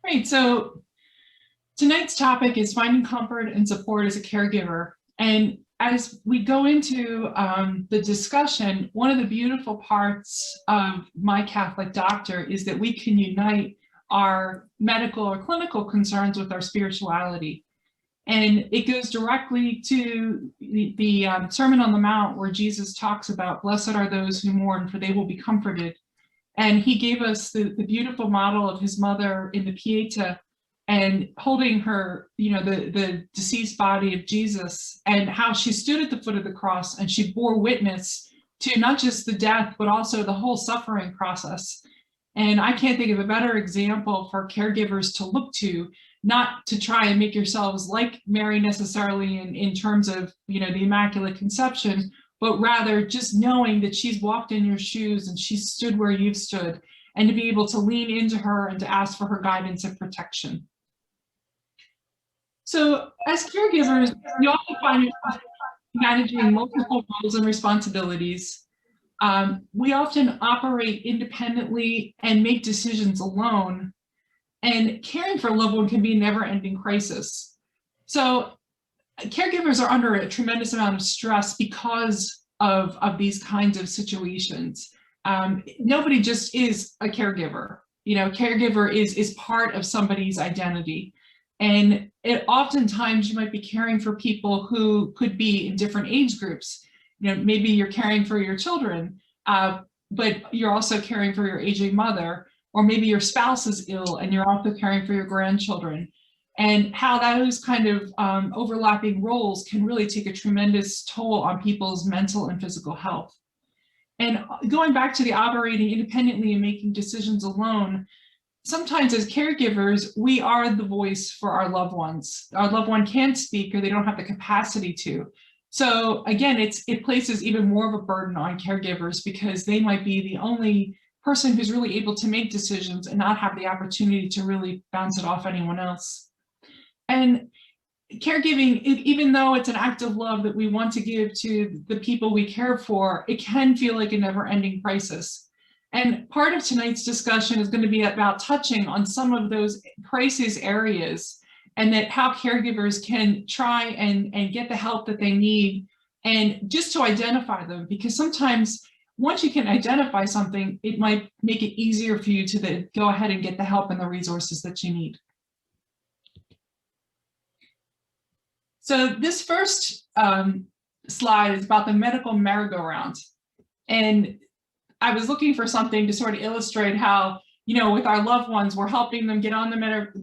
Great. So tonight's topic is finding comfort and support as a caregiver. And as we go into the discussion, one of the beautiful parts of My Catholic Doctor is that we can unite our medical or clinical concerns with our spirituality. And it goes directly to the Sermon on the Mount, where Jesus talks about, blessed are those who mourn, for they will be comforted. And he gave us the beautiful model of his mother in the Pieta and holding her, the deceased body of Jesus, and how she stood at the foot of the cross and she bore witness to not just the death, but also the whole suffering process. And I can't think of a better example for caregivers to look to, not to try and make yourselves like Mary necessarily in terms of, the Immaculate Conception, but rather just knowing that she's walked in your shoes and she stood where you've stood, and to be able to lean into her and to ask for her guidance and protection. So as caregivers, you often find yourself managing multiple roles and responsibilities. We often operate independently and make decisions alone, and caring for a loved one can be a never-ending crisis. So caregivers are under a tremendous amount of stress because of these kinds of situations. Nobody just is a caregiver. Caregiver is part of somebody's identity. And oftentimes you might be caring for people who could be in different age groups. Maybe you're caring for your children, but you're also caring for your aging mother, or maybe your spouse is ill and you're also caring for your grandchildren. And how those kind of overlapping roles can really take a tremendous toll on people's mental and physical health. And going back to the operating independently and making decisions alone, sometimes as caregivers, we are the voice for our loved ones. Our loved one can't speak, or they don't have the capacity to. So again, it places even more of a burden on caregivers, because they might be the only person who's really able to make decisions and not have the opportunity to really bounce it off anyone else. And caregiving, even though it's an act of love that we want to give to the people we care for, it can feel like a never-ending crisis. And part of tonight's discussion is going to be about touching on some of those crisis areas, and that how caregivers can try and get the help that they need, and just to identify them, because sometimes once you can identify something, it might make it easier for you to go ahead and get the help and the resources that you need. So this first slide is about the medical merry-go-round. And I was looking for something to sort of illustrate how, with our loved ones, we're helping them get on the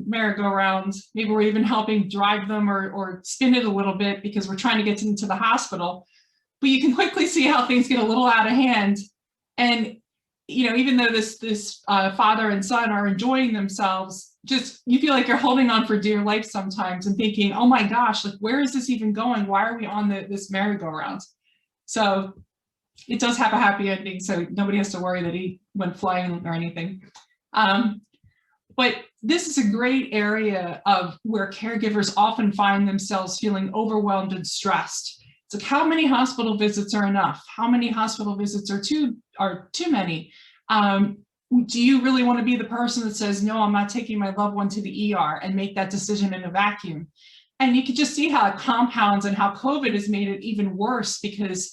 merry-go-round. Maybe we're even helping drive them or spin it a little bit because we're trying to get them to the hospital. But you can quickly see how things get a little out of hand. And, even though this father and son are enjoying themselves, you feel like you're holding on for dear life sometimes and thinking, oh my gosh, like, where is this even going? Why are we on this merry-go-round? So it does have a happy ending, so nobody has to worry that he went flying or anything. But this is a great area of where caregivers often find themselves feeling overwhelmed and stressed. It's like, how many hospital visits are enough? How many hospital visits are too many? Do you really want to be the person that says, no, I'm not taking my loved one to the ER, and make that decision in a vacuum? And you can just see how it compounds, and how COVID has made it even worse, because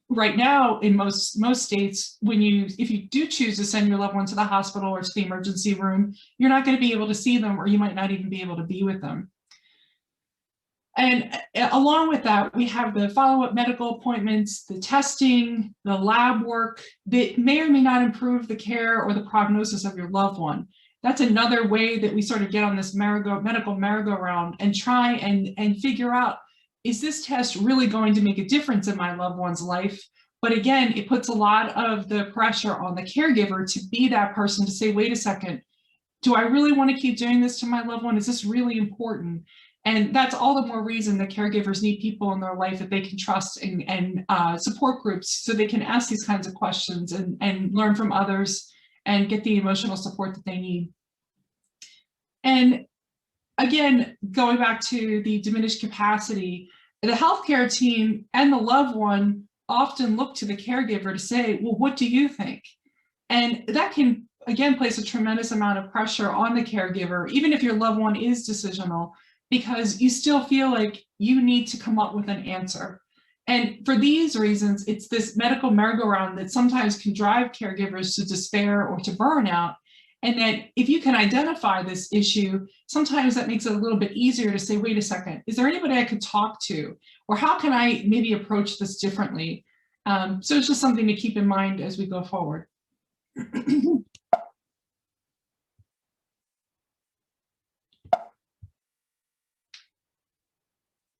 right now in most states, if you do choose to send your loved one to the hospital or to the emergency room, you're not going to be able to see them, or you might not even be able to be with them. And along with that, we have the follow-up medical appointments, the testing, the lab work that may or may not improve the care or the prognosis of your loved one. That's another way that we sort of get on this medical merry-go-round and try and figure out, is this test really going to make a difference in my loved one's life? But again, it puts a lot of the pressure on the caregiver to be that person to say, wait a second, do I really want to keep doing this to my loved one? Is this really important? And that's all the more reason that caregivers need people in their life that they can trust, and support groups, so they can ask these kinds of questions and learn from others and get the emotional support that they need. And again, going back to the diminished capacity, the healthcare team and the loved one often look to the caregiver to say, well, what do you think? And that can again, place a tremendous amount of pressure on the caregiver, even if your loved one is decisional, because you still feel like you need to come up with an answer. And for these reasons, it's this medical merry-go-round that sometimes can drive caregivers to despair or to burnout. And that if you can identify this issue, sometimes that makes it a little bit easier to say, wait a second, is there anybody I could talk to? Or how can I maybe approach this differently? So it's just something to keep in mind as we go forward.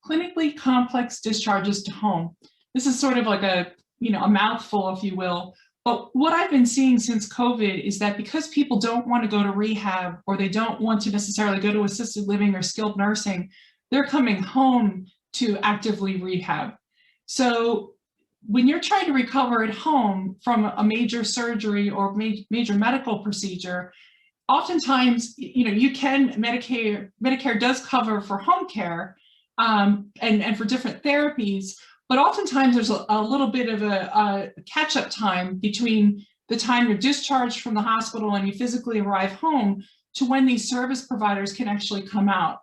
Clinically complex discharges to home. This is sort of like a mouthful, if you will. But what I've been seeing since COVID is that because people don't want to go to rehab, or they don't want to necessarily go to assisted living or skilled nursing, they're coming home to actively rehab. So when you're trying to recover at home from a major surgery or major medical procedure, oftentimes, Medicare does cover for home care, and for different therapies, but oftentimes there's a little bit of a catch-up time between the time you're discharged from the hospital and you physically arrive home to when these service providers can actually come out.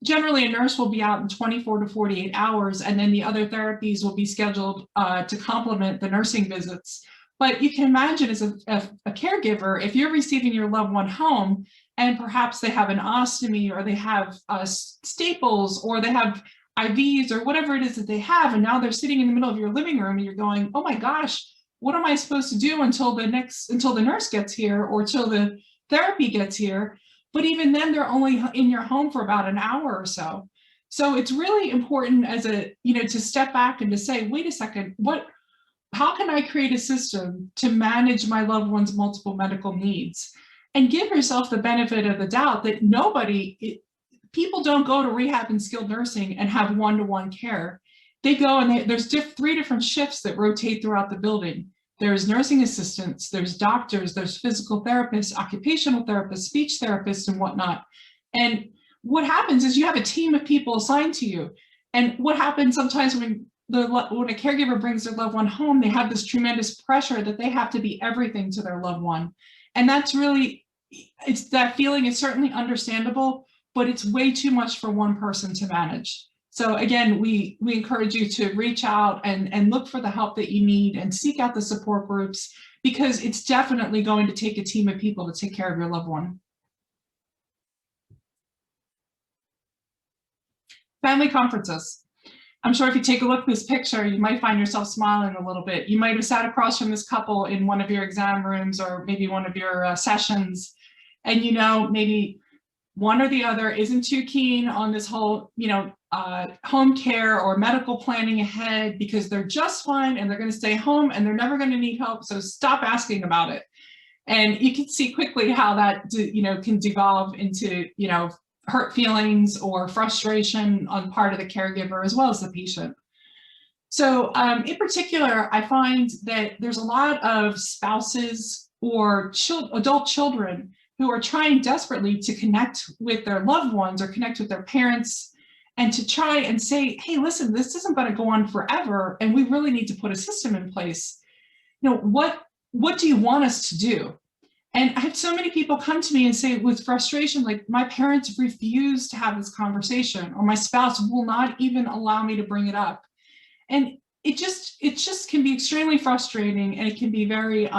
Generally, a nurse will be out in 24 to 48 hours, and then the other therapies will be scheduled to complement the nursing visits. But you can imagine as a caregiver, if you're receiving your loved one home and perhaps they have an ostomy, or they have staples, or they have IVs, or whatever it is that they have, and now they're sitting in the middle of your living room and you're going, oh my gosh, what am I supposed to do until the nurse gets here, or till the therapy gets here? But even then, they're only in your home for about an hour or so. So it's really important to step back and to say, wait a second, how can I create a system to manage my loved one's multiple medical needs? And give yourself the benefit of the doubt that people don't go to rehab and skilled nursing and have one-to-one care. They go and there's 3 different shifts that rotate throughout the building. There's nursing assistants, there's doctors, there's physical therapists, occupational therapists, speech therapists, and whatnot. And what happens is you have a team of people assigned to you. And what happens sometimes when a caregiver brings their loved one home, they have this tremendous pressure that they have to be everything to their loved one. And that's really, that feeling is certainly understandable, but it's way too much for one person to manage. So again, we encourage you to reach out and look for the help that you need and seek out the support groups, because it's definitely going to take a team of people to take care of your loved one. Family conferences. I'm sure if you take a look at this picture, you might find yourself smiling a little bit. You might have sat across from this couple in one of your exam rooms, or maybe one of your sessions, and maybe one or the other isn't too keen on this whole, home care or medical planning ahead, because they're just fine and they're going to stay home and they're never going to need help. So stop asking about it. And you can see quickly how that, can devolve into, hurt feelings or frustration on part of the caregiver as well as the patient. So in particular, I find that there's a lot of spouses or adult children who are trying desperately to connect with their loved ones or connect with their parents, and to try and say, hey, listen, this isn't going to go on forever, and we really need to put a system in place. What do you want us to do? And I have so many people come to me and say with frustration, like, my parents refuse to have this conversation, or my spouse will not even allow me to bring it up. And it just can be extremely frustrating, and it can be very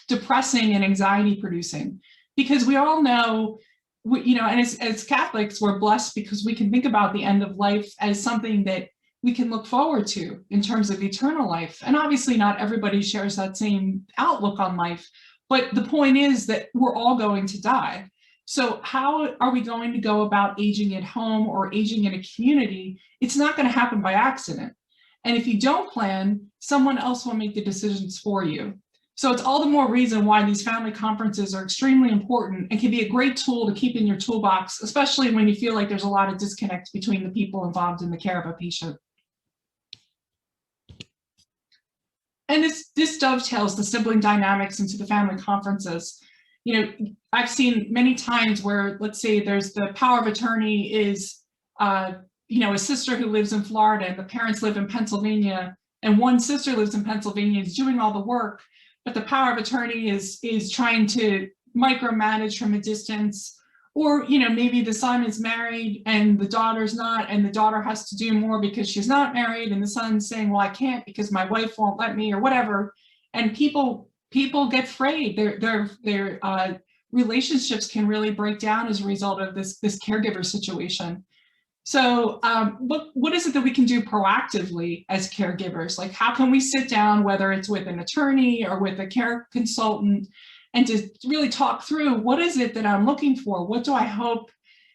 depressing and anxiety producing, because we all know, and as Catholics, we're blessed because we can think about the end of life as something that we can look forward to in terms of eternal life. And obviously not everybody shares that same outlook on life, but the point is that we're all going to die. So how are we going to go about aging at home or aging in a community? It's not going to happen by accident. And if you don't plan, someone else will make the decisions for you. So it's all the more reason why these family conferences are extremely important and can be a great tool to keep in your toolbox, especially when you feel like there's a lot of disconnect between the people involved in the care of a patient. And this dovetails the sibling dynamics into the family conferences. I've seen many times where, let's say there's the power of attorney is, a sister who lives in Florida and the parents live in Pennsylvania, and one sister lives in Pennsylvania, is doing all the work, but the power of attorney is trying to micromanaged from a distance, or, you know, maybe the son is married and the daughter's not, and the daughter has to do more because she's not married, and the son's saying, well, I can't because my wife won't let me, or whatever. And people get frayed. Their relationships can really break down as a result of this caregiver situation. So what is it that we can do proactively as caregivers? Like, how can we sit down, whether it's with an attorney or with a care consultant, and to really talk through, what is it that I'm looking for? What do I hope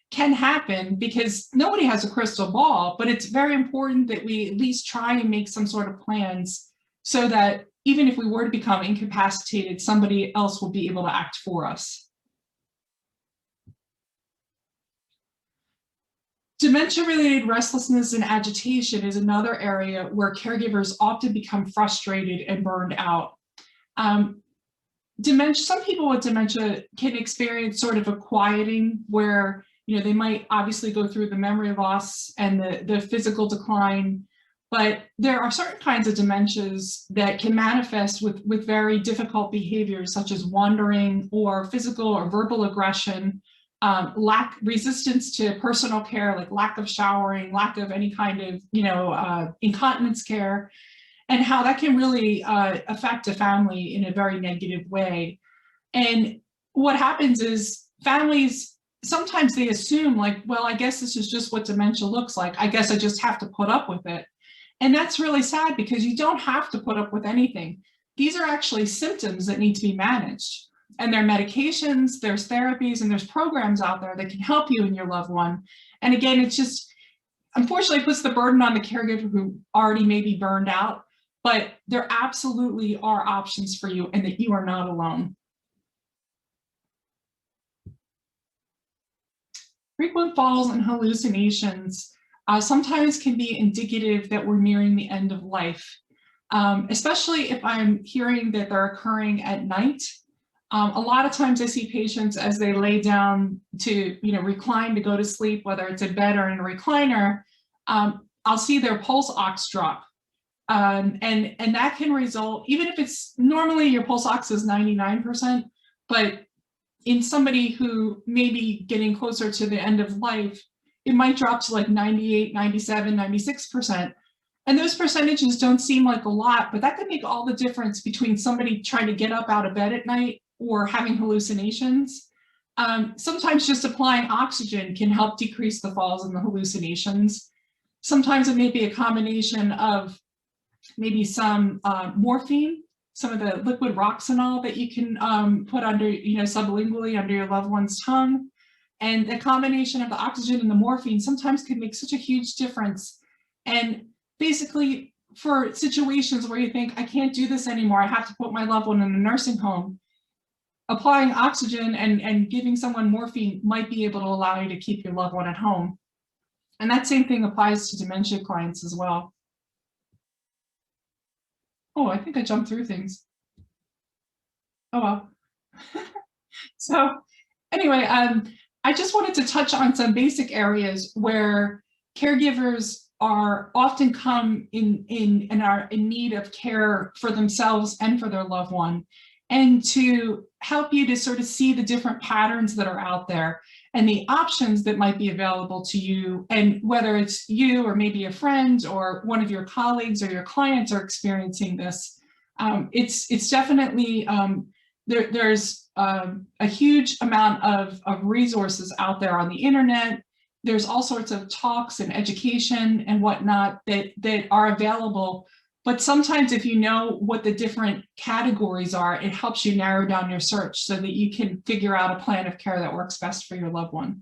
can happen? Because nobody has a crystal ball, but it's very important that we at least try and make some sort of plans so that even if we were to become incapacitated, somebody else will be able to act for us. Dementia-related restlessness and agitation is another area where caregivers often become frustrated and burned out. Dementia, some people with dementia can experience sort of a quieting where, you know, they might obviously go through the memory loss and the physical decline, but there are certain kinds of dementias that can manifest with very difficult behaviors, such as wandering or physical or verbal aggression, resistance to personal care, like lack of showering, lack of any kind of, you know, incontinence care, and how that can really affect a family in a very negative way. And what happens is families, sometimes they assume like, well, I guess this is just what dementia looks like. I guess I just have to put up with it. And that's really sad, because you don't have to put up with anything. These are actually symptoms that need to be managed. And there are medications, there's therapies, and there's programs out there that can help you and your loved one. And again, it's just, unfortunately, puts the burden on the caregiver who already may be burned out, but there absolutely are options for you and that you are not alone. Frequent falls and hallucinations sometimes can be indicative that we're nearing the end of life, especially if I'm hearing that they're occurring at night. A lot of times I see patients as they lay down to, you know, recline to go to sleep, whether it's in bed or in a recliner, I'll see their pulse ox drop. And that can result, even if it's normally your pulse ox is 99%, but in somebody who may be getting closer to the end of life, it might drop to like 98, 97, 96%. And those percentages don't seem like a lot, but that could make all the difference between somebody trying to get up out of bed at night or having hallucinations. Sometimes just applying oxygen can help decrease the falls and the hallucinations. Sometimes it may be a combination of maybe some morphine, some of the liquid Roxanol that you can put under, you know, sublingually under your loved one's tongue. And the combination of the oxygen and the morphine sometimes can make such a huge difference. And basically, for situations where you think, I can't do this anymore, I have to put my loved one in a nursing home, applying oxygen and giving someone morphine might be able to allow you to keep your loved one at home. And that same thing applies to dementia clients as well. Oh, I think I jumped through things. Oh, well. So anyway, I just wanted to touch on some basic areas where caregivers are often come in and are in need of care for themselves and for their loved one, and to help you to sort of see the different patterns that are out there and the options that might be available to you, and whether it's you or maybe a friend or one of your colleagues or your clients are experiencing this. It's definitely, there's a huge amount of resources out there on the internet. There's all sorts of talks and education and whatnot that are available. But sometimes if you know what the different categories are, it helps you narrow down your search so that you can figure out a plan of care that works best for your loved one.